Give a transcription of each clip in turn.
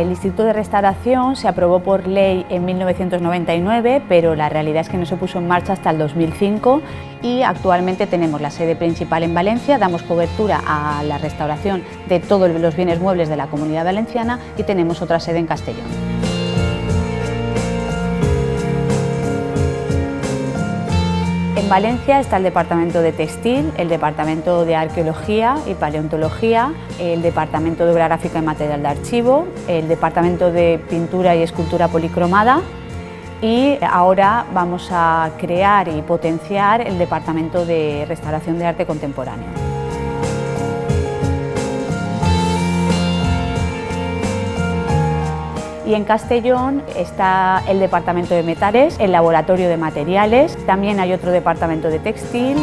El Instituto de Restauración se aprobó por ley en 1999, pero la realidad es que no se puso en marcha hasta el 2005 y actualmente tenemos la sede principal en Valencia, damos cobertura a la restauración de todos los bienes muebles de la Comunidad Valenciana y tenemos otra sede en Castellón. En Valencia está el Departamento de Textil, el Departamento de Arqueología y Paleontología, el Departamento de Obra Gráfica y Material de Archivo, el Departamento de Pintura y Escultura Policromada y ahora vamos a crear y potenciar el Departamento de Restauración de Arte Contemporáneo. Y en Castellón está el Departamento de Metales, el Laboratorio de Materiales, también hay otro departamento de textil.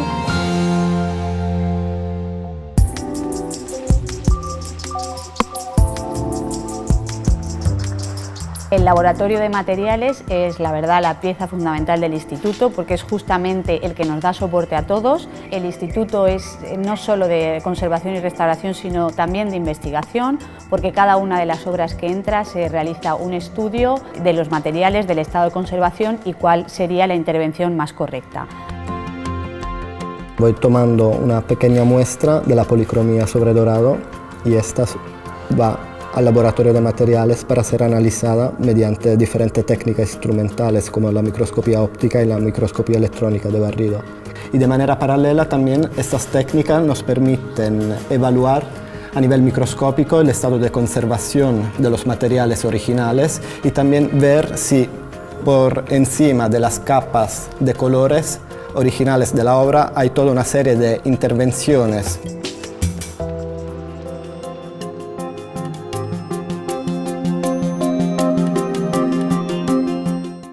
El Laboratorio de Materiales es, la verdad, la pieza fundamental del instituto porque es justamente el que nos da soporte a todos. El instituto es no solo de conservación y restauración, sino también de investigación, porque cada una de las obras que entra se realiza un estudio de los materiales, del estado de conservación y cuál sería la intervención más correcta. Voy tomando una pequeña muestra de la policromía sobre dorado y esta va al laboratorio de materiales para ser analizada mediante diferentes técnicas instrumentales como la microscopía óptica y la microscopía electrónica de barrido. Y de manera paralela también estas técnicas nos permiten evaluar a nivel microscópico el estado de conservación de los materiales originales y también ver si por encima de las capas de colores originales de la obra hay toda una serie de intervenciones.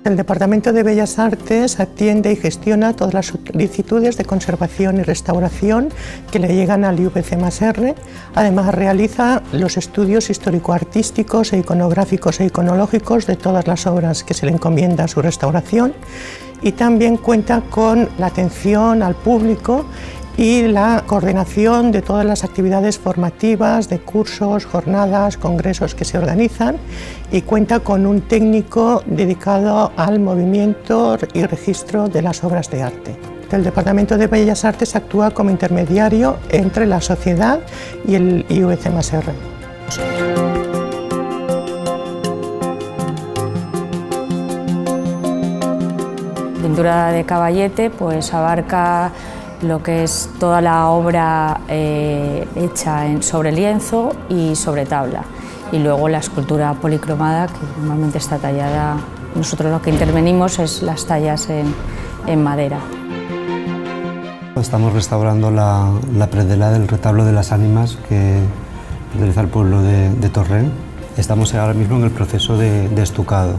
El Departamento de Bellas Artes atiende y gestiona todas las solicitudes de conservación y restauración que le llegan al IVC+R. Además realiza los estudios histórico-artísticos e iconográficos e iconológicos de todas las obras que se le encomienda a su restauración y también cuenta con la atención al público y la coordinación de todas las actividades formativas, de cursos, jornadas, congresos que se organizan y cuenta con un técnico dedicado al movimiento y registro de las obras de arte. El Departamento de Bellas Artes actúa como intermediario entre la sociedad y el IVC+R. Pintura de Caballete pues abarca lo que es toda la obra hecha sobre lienzo y sobre tabla. Y luego la escultura policromada, que normalmente está tallada, nosotros lo que intervenimos es las tallas en madera. Estamos restaurando la predela del retablo de las ánimas que pertenece al pueblo de Torrent. Estamos ahora mismo en el proceso de estucado,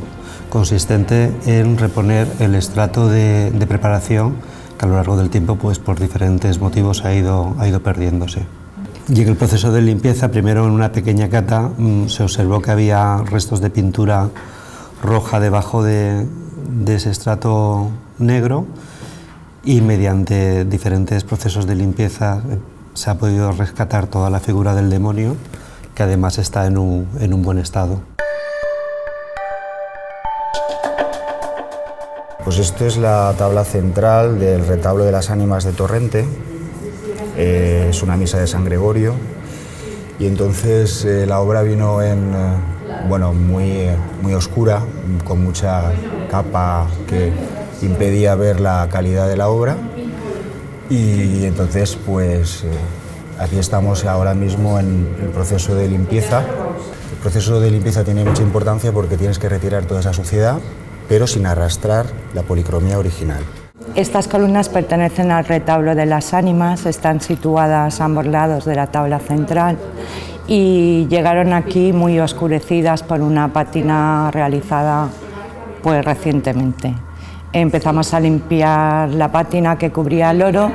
consistente en reponer el estrato de preparación que a lo largo del tiempo, pues por diferentes motivos, ha ido perdiéndose. Y en el proceso de limpieza, primero en una pequeña cata, se observó que había restos de pintura roja debajo de ese estrato negro y mediante diferentes procesos de limpieza se ha podido rescatar toda la figura del demonio, que además está en un buen estado. Pues esto es la tabla central del retablo de las ánimas de Torrente. Es una misa de San Gregorio y entonces la obra vino muy oscura, con mucha capa que impedía ver la calidad de la obra y entonces pues aquí estamos ahora mismo en el proceso de limpieza. El proceso de limpieza tiene mucha importancia porque tienes que retirar toda esa suciedad, pero sin arrastrar la policromía original. Estas columnas pertenecen al retablo de las ánimas, están situadas a ambos lados de la tabla central y llegaron aquí muy oscurecidas por una pátina realizada pues recientemente. Empezamos a limpiar la pátina que cubría el oro,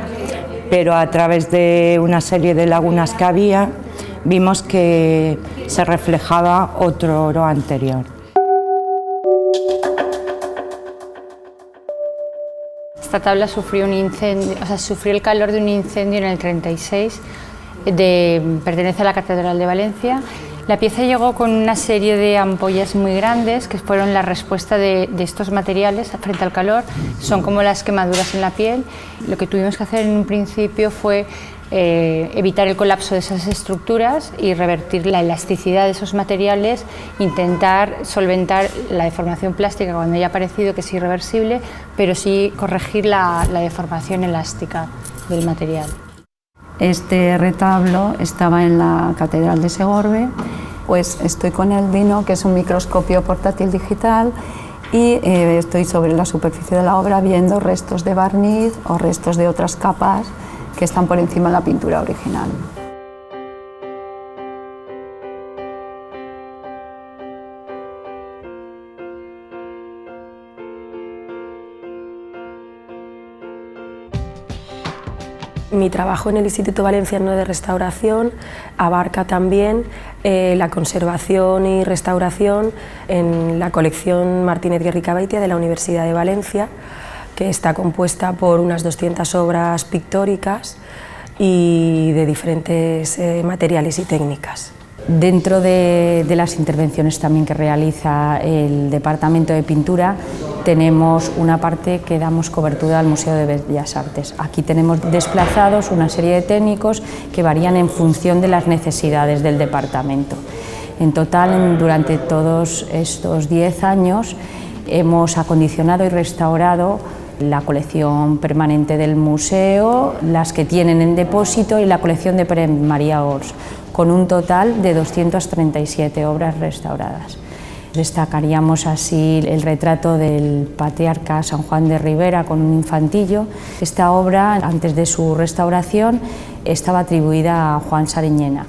pero a través de una serie de lagunas que había, vimos que se reflejaba otro oro anterior. Esta tabla sufrió un incendio, sufrió el calor de un incendio en el 36, pertenece a la Catedral de Valencia La pieza llegó con una serie de ampollas muy grandes que fueron la respuesta de estos materiales frente al calor. Son como las quemaduras en la piel. Lo que tuvimos que hacer en un principio fue evitar el colapso de esas estructuras y revertir la elasticidad de esos materiales, intentar solventar la deformación plástica cuando haya aparecido, que es irreversible, pero sí corregir la deformación elástica del material. Este retablo estaba en la Catedral de Segorbe, pues estoy con el Vino, que es un microscopio portátil digital, y estoy sobre la superficie de la obra viendo restos de barniz o restos de otras capas que están por encima de la pintura original. Mi trabajo en el Instituto Valenciano de Restauración abarca también la conservación y restauración en la colección Martínez Guerricabeitia de la Universidad de Valencia, que está compuesta por unas 200 obras pictóricas y de diferentes materiales y técnicas. Dentro de las intervenciones también que realiza el Departamento de Pintura, tenemos una parte que damos cobertura al Museo de Bellas Artes. Aquí tenemos desplazados una serie de técnicos que varían en función de las necesidades del departamento. En total, durante todos estos 10 años, hemos acondicionado y restaurado la colección permanente del museo, las que tienen en depósito y la colección de Pere María Ors, con un total de 237 obras restauradas. Destacaríamos así el retrato del patriarca San Juan de Ribera con un infantillo. Esta obra, antes de su restauración, estaba atribuida a Juan Sariñena.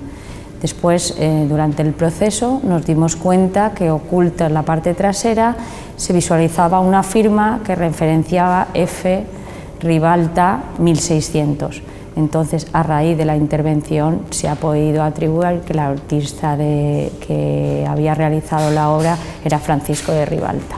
Después, durante el proceso, nos dimos cuenta que oculta en la parte trasera se visualizaba una firma que referenciaba F. Ribalta 1600. Entonces, a raíz de la intervención, se ha podido atribuir que el artista que había realizado la obra era Francisco de Ribalta.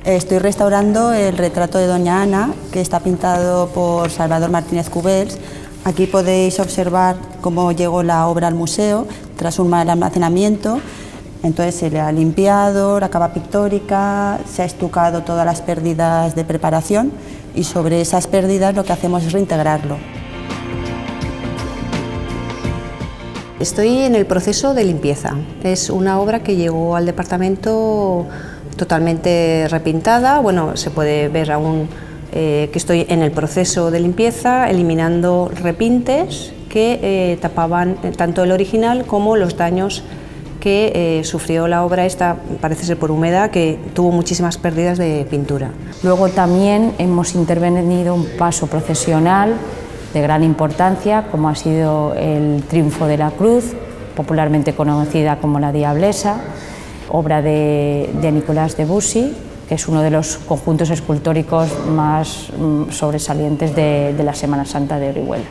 Estoy restaurando el retrato de Doña Ana, que está pintado por Salvador Martínez Cubels. Aquí podéis observar cómo llegó la obra al museo tras un mal almacenamiento. Entonces se le ha limpiado la capa pictórica, se ha estucado todas las pérdidas de preparación y sobre esas pérdidas lo que hacemos es reintegrarlo. Estoy en el proceso de limpieza. Es una obra que llegó al departamento totalmente repintada. Bueno, se puede ver aún que estoy en el proceso de limpieza, eliminando repintes que tapaban tanto el original como los daños que sufrió la obra esta, parece ser por humedad, que tuvo muchísimas pérdidas de pintura. Luego también hemos intervenido un paso procesional de gran importancia, como ha sido el Triunfo de la Cruz, popularmente conocida como la Diablesa, obra de Nicolás Debussy, que es uno de los conjuntos escultóricos más sobresalientes de la Semana Santa de Orihuela.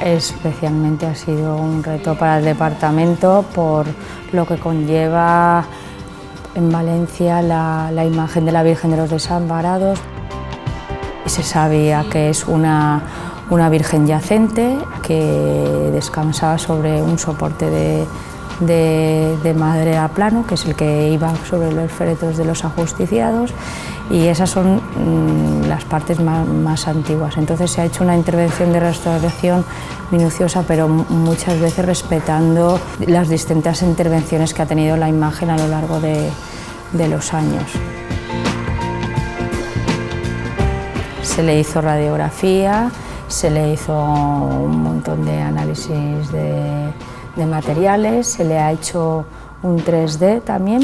Especialmente ha sido un reto para el departamento por lo que conlleva en Valencia la imagen de la Virgen de los Desamparados. Se sabía que es una Virgen yacente que descansaba sobre un soporte de madera plano, que es el que iba sobre los féretros de los ajusticiados, y esas son las partes más antiguas. Entonces se ha hecho una intervención de restauración minuciosa, pero muchas veces respetando las distintas intervenciones que ha tenido la imagen a lo largo de los años. Se le hizo radiografía, se le hizo un montón de análisis de materiales, se le ha hecho un 3D también.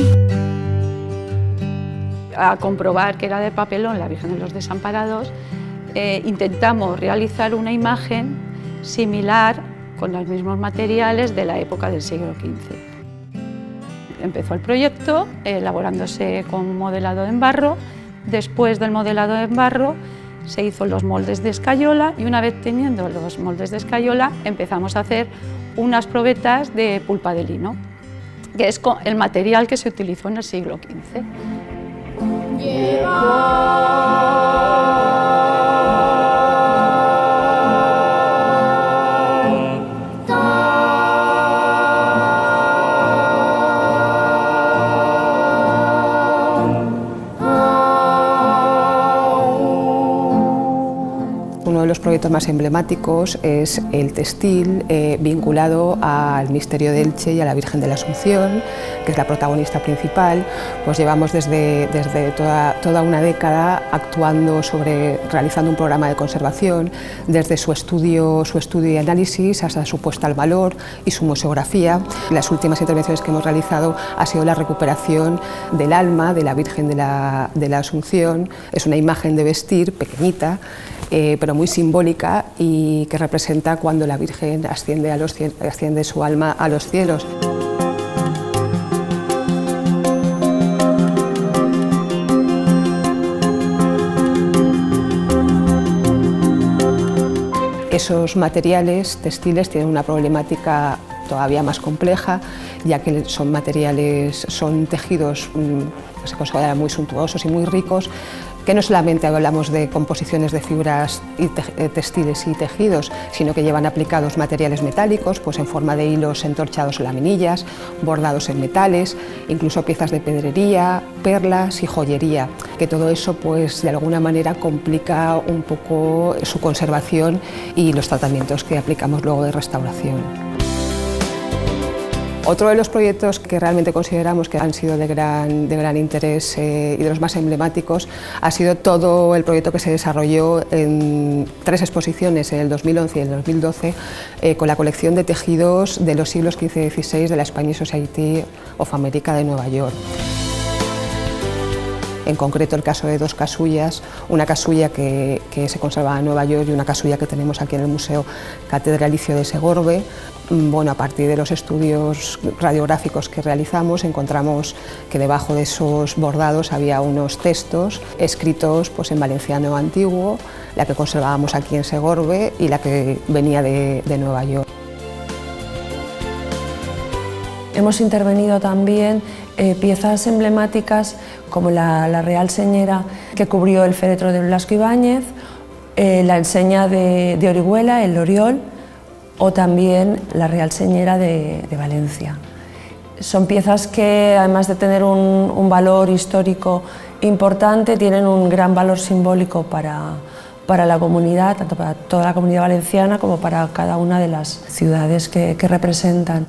A comprobar que era de papelón la Virgen de los Desamparados, intentamos realizar una imagen similar con los mismos materiales de la época del siglo XV. Empezó el proyecto elaborándose con modelado en barro. Después del modelado en barro se hizo los moldes de escayola y una vez teniendo los moldes de escayola empezamos a hacer unas probetas de pulpa de lino, que es el material que se utilizó en el siglo XV. los proyectos más emblemáticos es el textil vinculado al misterio de Elche y a la Virgen de la Asunción, que es la protagonista principal. Pues llevamos desde toda una década actuando realizando un programa de conservación, desde su estudio y análisis hasta su puesta al valor y su museografía. Las últimas intervenciones que hemos realizado ha sido la recuperación del alma de la Virgen de la Asunción. Es una imagen de vestir pequeñita, pero muy simbólica, y que representa cuando la Virgen asciende su alma a los cielos. Esos materiales textiles tienen una problemática todavía más compleja, ya que son tejidos que se consideran muy suntuosos y muy ricos, que no solamente hablamos de composiciones de fibras textiles y tejidos, sino que llevan aplicados materiales metálicos, pues en forma de hilos entorchados o laminillas, bordados en metales, incluso piezas de pedrería, perlas y joyería, que todo eso pues de alguna manera complica un poco su conservación y los tratamientos que aplicamos luego de restauración. Otro de los proyectos que realmente consideramos que han sido de gran interés y de los más emblemáticos ha sido todo el proyecto que se desarrolló en 3 exposiciones, en el 2011 y el 2012, con la colección de tejidos de los siglos XV y XVI de la Spanish Society of America de Nueva York. En concreto el caso de 2 casullas, una casulla que se conserva en Nueva York y una casulla que tenemos aquí en el Museo Catedralicio de Segorbe. Bueno, a partir de los estudios radiográficos que realizamos encontramos que debajo de esos bordados había unos textos escritos pues, en valenciano antiguo, la que conservábamos aquí en Segorbe y la que venía de Nueva York. Hemos intervenido también piezas emblemáticas como la Real Señera que cubrió el féretro de Blasco Ibáñez, la enseña de Orihuela, el Oriol, o también la Real Señera de Valencia. Son piezas que, además de tener un valor histórico importante, tienen un gran valor simbólico para la comunidad, tanto para toda la comunidad valenciana como para cada una de las ciudades que representan.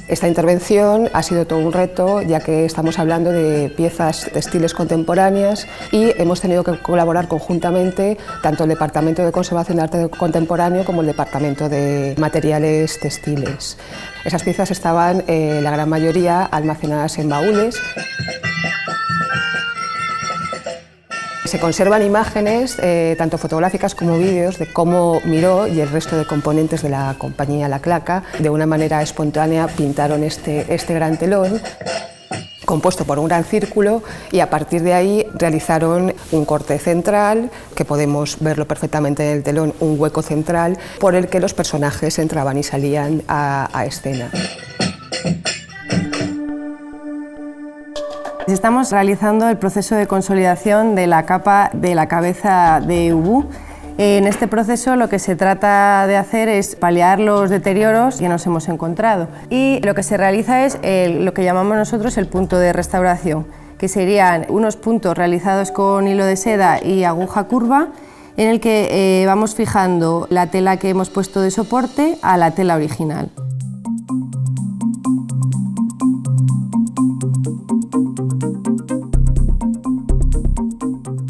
Esta intervención ha sido todo un reto, ya que estamos hablando de piezas textiles contemporáneas y hemos tenido que colaborar conjuntamente tanto el Departamento de Conservación de Arte Contemporáneo como el Departamento de Materiales Textiles. Esas piezas estaban, la gran mayoría, almacenadas en baúles. Se conservan imágenes, tanto fotográficas como vídeos, de cómo Miró y el resto de componentes de la compañía La Claca, de una manera espontánea, pintaron este gran telón, compuesto por un gran círculo, y a partir de ahí realizaron un corte central, que podemos verlo perfectamente en el telón, un hueco central por el que los personajes entraban y salían a escena. Estamos realizando el proceso de consolidación de la capa de la cabeza de Ubú. En este proceso lo que se trata de hacer es paliar los deterioros que nos hemos encontrado, y lo que se realiza es lo que llamamos nosotros el punto de restauración, que serían unos puntos realizados con hilo de seda y aguja curva, en el que vamos fijando la tela que hemos puesto de soporte a la tela original.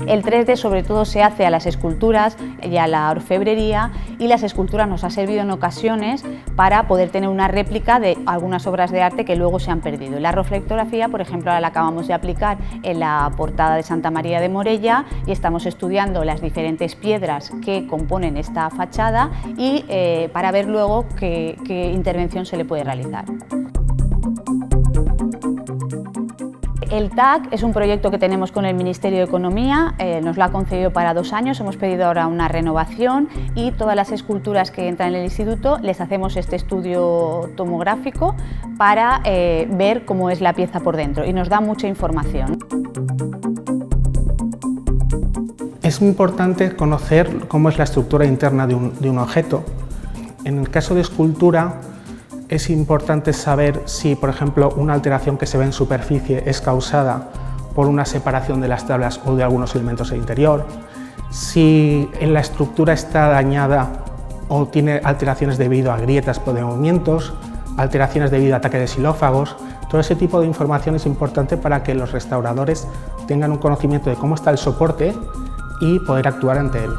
El 3D sobre todo se hace a las esculturas y a la orfebrería, y las esculturas nos ha servido en ocasiones para poder tener una réplica de algunas obras de arte que luego se han perdido. La reflectografía, por ejemplo, ahora la acabamos de aplicar en la portada de Santa María de Morella y estamos estudiando las diferentes piedras que componen esta fachada y para ver luego qué intervención se le puede realizar. El TAC es un proyecto que tenemos con el Ministerio de Economía, nos lo ha concedido para 2 años, hemos pedido ahora una renovación y todas las esculturas que entran en el instituto les hacemos este estudio tomográfico para ver cómo es la pieza por dentro y nos da mucha información. Es importante conocer cómo es la estructura interna de un objeto. En el caso de escultura, es importante saber si, por ejemplo, una alteración que se ve en superficie es causada por una separación de las tablas o de algunos elementos del interior, si en la estructura está dañada o tiene alteraciones debido a grietas por movimientos, alteraciones debido a ataques de xilófagos. Todo ese tipo de información es importante para que los restauradores tengan un conocimiento de cómo está el soporte y poder actuar ante él.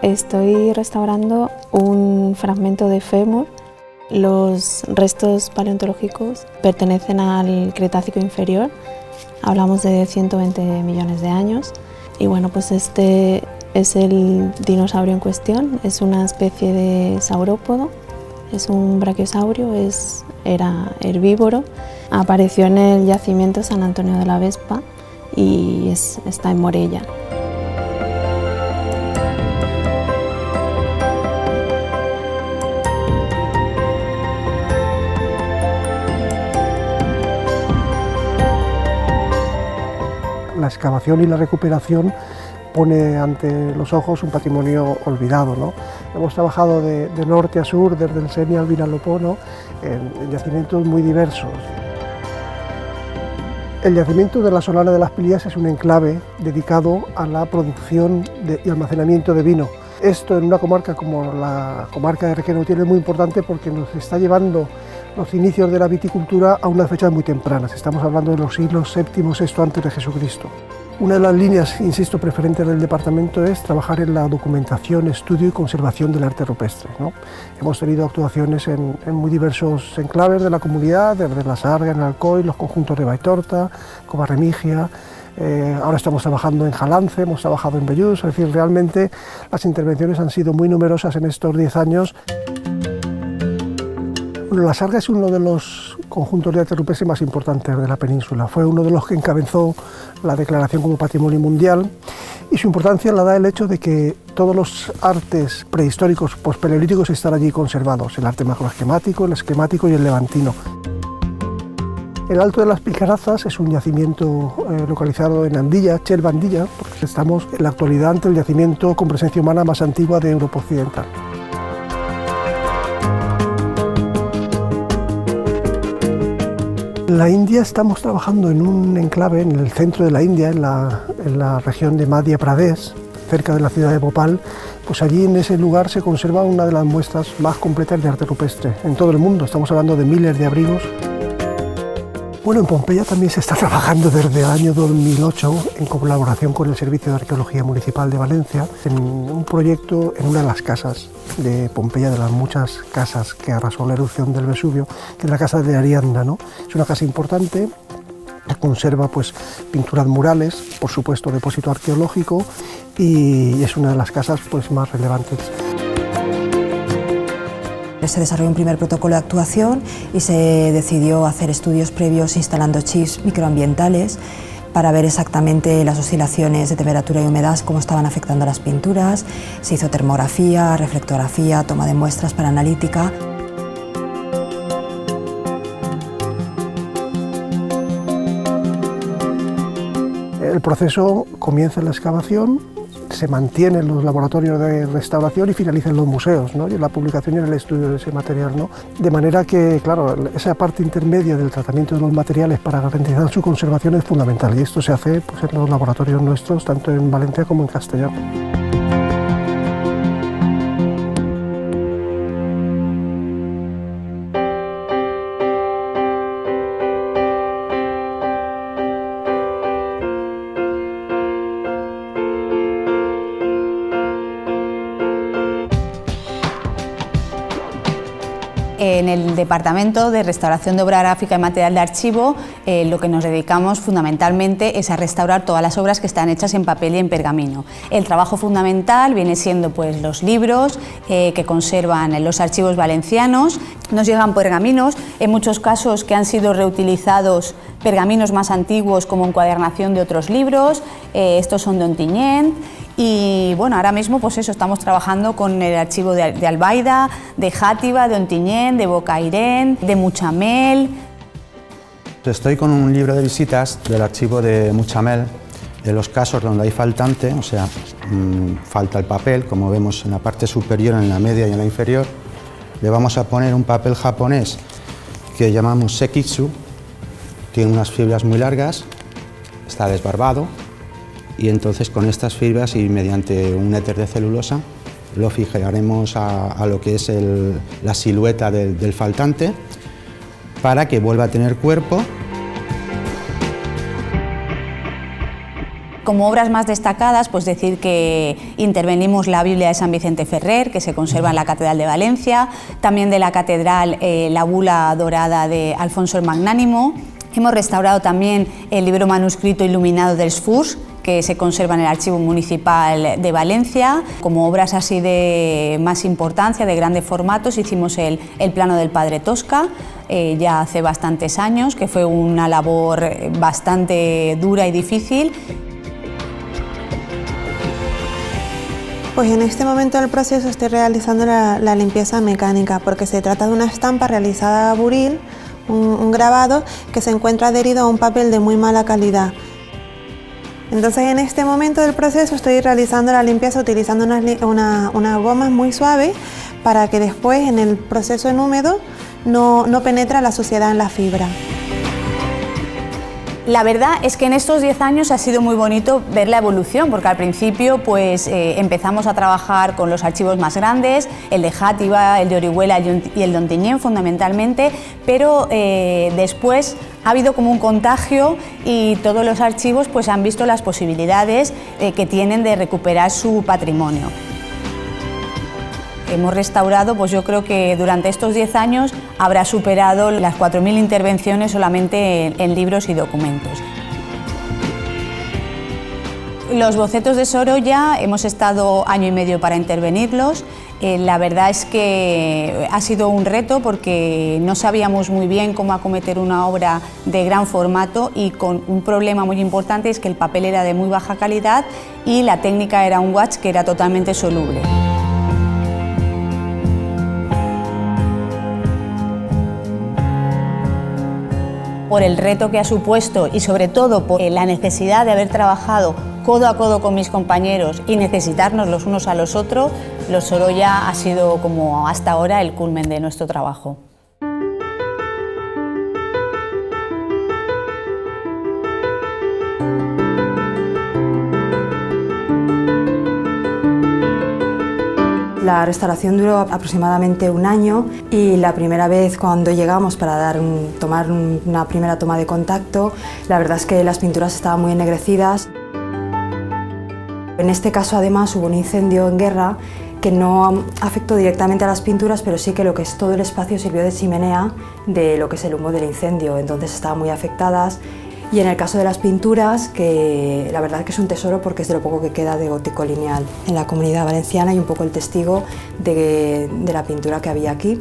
Estoy restaurando un fragmento de fémur. Los restos paleontológicos pertenecen al Cretácico inferior, hablamos de 120 millones de años. Y bueno, pues este es el dinosaurio en cuestión, es una especie de saurópodo, es un brachiosaurio, era herbívoro. Apareció en el yacimiento San Antonio de la Vespa y está en Morella. La excavación y la recuperación pone ante los ojos un patrimonio olvidado, ¿no? Hemos trabajado de norte a sur, desde el Seni al Vinalopó, ¿no? en yacimientos muy diversos. El yacimiento de la Solana de las Pilías es un enclave dedicado a la producción y almacenamiento de vino. Esto en una comarca como la comarca de Requena-Utiel es muy importante porque nos está llevando los inicios de la viticultura a unas fechas muy tempranas. Estamos hablando de los siglos VII, VI antes de Jesucristo. Una de las líneas, insisto, preferentes del departamento es trabajar en la documentación, estudio y conservación del arte rupestre, ¿no? Hemos tenido actuaciones en muy diversos enclaves de la comunidad, desde La Sarga, en Alcoy, los conjuntos de Baitorta, Covarremigia. Ahora estamos trabajando en Jalance, hemos trabajado en Bellús, es decir, realmente las intervenciones han sido muy numerosas en estos 10 años. Bueno, La Sarga es uno de los conjuntos de arte rupestre más importantes de la península. Fue uno de los que encabezó la declaración como Patrimonio Mundial y su importancia la da el hecho de que todos los artes prehistóricos pospaleolíticos están allí conservados, el arte macroesquemático, el esquemático y el levantino. El Alto de las Picarazas es un yacimiento localizado en Andilla, Chelva Andilla, porque estamos en la actualidad ante el yacimiento con presencia humana más antigua de Europa Occidental. En la India estamos trabajando en un enclave en el centro de la India, en la región de Madhya Pradesh, cerca de la ciudad de Bhopal. Pues allí en ese lugar se conserva una de las muestras más completas de arte rupestre en todo el mundo. Estamos hablando de miles de abrigos. Bueno, en Pompeya también se está trabajando desde el año 2008 en colaboración con el Servicio de Arqueología Municipal de Valencia en un proyecto en una de las casas de Pompeya, de las muchas casas que arrasó la erupción del Vesubio, que es la casa de Arianda, ¿no? Es una casa importante que conserva pues, pinturas murales, por supuesto depósito arqueológico y es una de las casas pues, más relevantes. Se desarrolló un primer protocolo de actuación y se decidió hacer estudios previos instalando chips microambientales para ver exactamente las oscilaciones de temperatura y humedad, cómo estaban afectando las pinturas. Se hizo termografía, reflectografía, toma de muestras para analítica. El proceso comienza en la excavación, se mantiene en los laboratorios de restauración y finaliza en los museos, ¿no? Y en la publicación y en el estudio de ese material, ¿no? De manera que, claro, esa parte intermedia del tratamiento de los materiales para garantizar su conservación es fundamental y esto se hace pues, en los laboratorios nuestros, tanto en Valencia como en Castellón. En el Departamento de Restauración de Obra Gráfica y Material de Archivo lo que nos dedicamos fundamentalmente es a restaurar todas las obras que están hechas en papel y en pergamino. El trabajo fundamental viene siendo pues, los libros que conservan los archivos valencianos. Nos llegan pergaminos, en muchos casos que han sido reutilizados pergaminos más antiguos como encuadernación de otros libros, estos son de Ontinyent. Y bueno, ahora mismo pues eso, estamos trabajando con el archivo de Albaida, de Játiva, de Ontinyent, de Bocairent, de Mutxamel. Estoy con un libro de visitas del archivo de Mutxamel, de los casos donde hay faltante, o sea, falta el papel, como vemos en la parte superior, en la media y en la inferior. Le vamos a poner un papel japonés que llamamos sekitsu, tiene unas fibras muy largas, está desbarbado, y entonces con estas fibras y mediante un éter de celulosa lo fijaremos a lo que es la silueta del faltante para que vuelva a tener cuerpo. Como obras más destacadas, pues decir que intervenimos la Biblia de San Vicente Ferrer, que se conserva en la Catedral de Valencia, también de la Catedral la bula dorada de Alfonso el Magnánimo. Hemos restaurado también el libro manuscrito iluminado del Sfurs, que se conserva en el Archivo Municipal de Valencia. Como obras así de más importancia, de grandes formatos, hicimos el plano del Padre Tosca, ya hace bastantes años, que fue una labor bastante dura y difícil. Pues en este momento del proceso estoy realizando la limpieza mecánica, porque se trata de una estampa realizada a buril, un grabado que se encuentra adherido a un papel de muy mala calidad. Entonces en este momento del proceso estoy realizando la limpieza utilizando unas gomas muy suaves para que después en el proceso en húmedo no penetre la suciedad en la fibra. La verdad es que en estos 10 años ha sido muy bonito ver la evolución, porque al principio pues, empezamos a trabajar con los archivos más grandes, el de Játiva, el de Orihuela y el de Ontinyent fundamentalmente, pero después ha habido como un contagio y todos los archivos pues, han visto las posibilidades que tienen de recuperar su patrimonio. Hemos restaurado, pues yo creo que durante estos 10 años habrá superado las 4.000 intervenciones solamente en libros y documentos. Los bocetos de Sorolla hemos estado año y medio para intervenirlos. La verdad es que ha sido un reto porque no sabíamos muy bien cómo acometer una obra de gran formato y con un problema muy importante, es que el papel era de muy baja calidad y la técnica era un wax que era totalmente soluble. Por el reto que ha supuesto y sobre todo por la necesidad de haber trabajado codo a codo con mis compañeros y necesitarnos los unos a los otros, los Sorolla ha sido como hasta ahora el culmen de nuestro trabajo. La restauración duró aproximadamente un año y la primera vez cuando llegamos para tomar una primera toma de contacto, la verdad es que las pinturas estaban muy ennegrecidas. En este caso además hubo un incendio en guerra que no afectó directamente a las pinturas, pero sí que lo que es todo el espacio sirvió de chimenea de lo que es el humo del incendio, entonces estaban muy afectadas. Y en el caso de las pinturas, que la verdad que es un tesoro porque es de lo poco que queda de gótico lineal en la Comunidad Valenciana y un poco el testigo de la pintura que había aquí.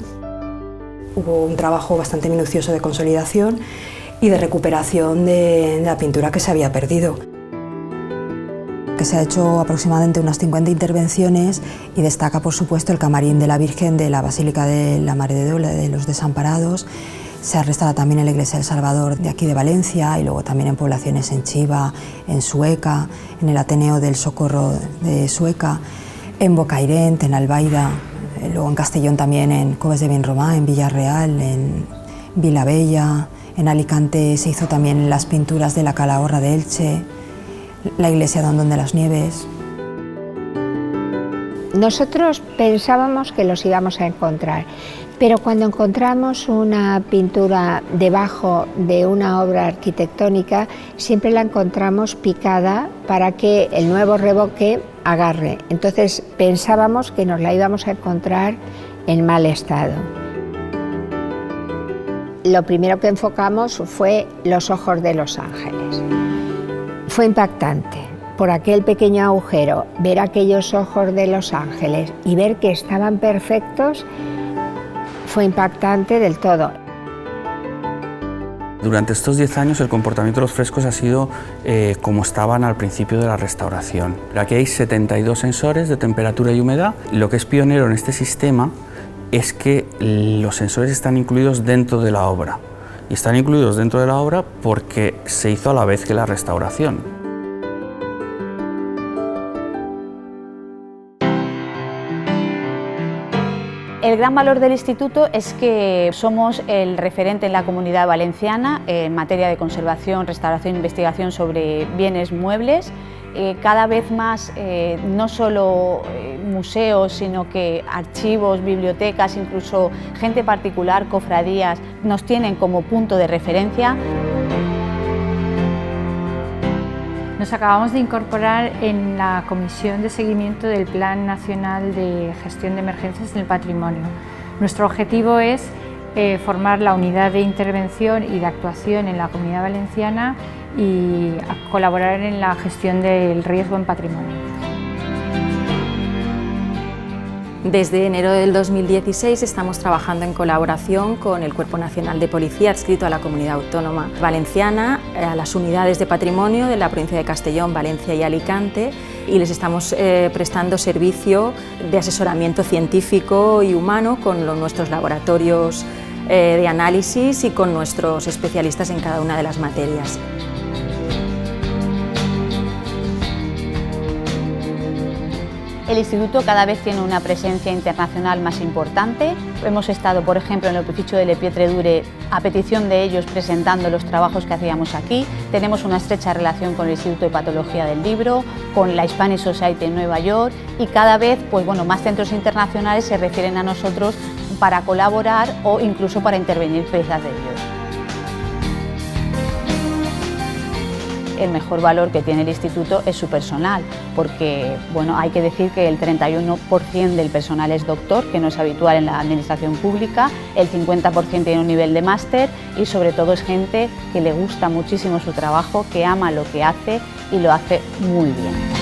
Hubo un trabajo bastante minucioso de consolidación y de recuperación de la pintura que se había perdido. Que se ha hecho aproximadamente unas 50 intervenciones y destaca por supuesto el camarín de la Virgen de la Basílica de la Mare de Déu de los Desamparados. Se ha restaurado también en la Iglesia del Salvador de aquí de Valencia y luego también en poblaciones en Chiva, en Sueca, en el Ateneo del Socorro de Sueca, en Bocairent, en Albaida, luego en Castellón también, en Coves de Vinromà, en Villarreal, en Vilabella, en Alicante se hizo también las pinturas de la Calahorra de Elche, la iglesia de Ondón de las Nieves. Nosotros pensábamos que los íbamos a encontrar, pero cuando encontramos una pintura debajo de una obra arquitectónica, siempre la encontramos picada para que el nuevo revoque agarre. Entonces pensábamos que nos la íbamos a encontrar en mal estado. Lo primero que enfocamos fue los ojos de los ángeles. Fue impactante. Por aquel pequeño agujero, ver aquellos ojos de los ángeles y ver que estaban perfectos, fue impactante del todo. Durante estos 10 años el comportamiento de los frescos ha sido como estaban al principio de la restauración. Aquí hay 72 sensores de temperatura y humedad. Lo que es pionero en este sistema es que los sensores están incluidos dentro de la obra. Y están incluidos dentro de la obra porque se hizo a la vez que la restauración. El gran valor del instituto es que somos el referente en la Comunidad Valenciana en materia de conservación, restauración e investigación sobre bienes muebles. Cada vez más no solo museos, sino que archivos, bibliotecas, incluso gente particular, cofradías, nos tienen como punto de referencia. Nos acabamos de incorporar en la Comisión de Seguimiento del Plan Nacional de Gestión de Emergencias en el Patrimonio. Nuestro objetivo es formar la unidad de intervención y de actuación en la Comunidad Valenciana y colaborar en la gestión del riesgo en patrimonio. Desde enero del 2016 estamos trabajando en colaboración con el Cuerpo Nacional de Policía adscrito a la Comunidad Autónoma Valenciana, a las unidades de patrimonio de la provincia de Castellón, Valencia y Alicante, y les estamos prestando servicio de asesoramiento científico y humano con nuestros laboratorios de análisis y con nuestros especialistas en cada una de las materias. El instituto cada vez tiene una presencia internacional más importante. Hemos estado, por ejemplo, en el opificio de Le Pietredure, a petición de ellos, presentando los trabajos que hacíamos aquí. Tenemos una estrecha relación con el Instituto de Patología del Libro, con la Hispanic Society en Nueva York, y cada vez más centros internacionales se refieren a nosotros para colaborar o incluso para intervenir piezas de ellos. El mejor valor que tiene el instituto es su personal, porque hay que decir que el 31% del personal es doctor, que no es habitual en la administración pública, el 50% tiene un nivel de máster y sobre todo es gente que le gusta muchísimo su trabajo, que ama lo que hace y lo hace muy bien.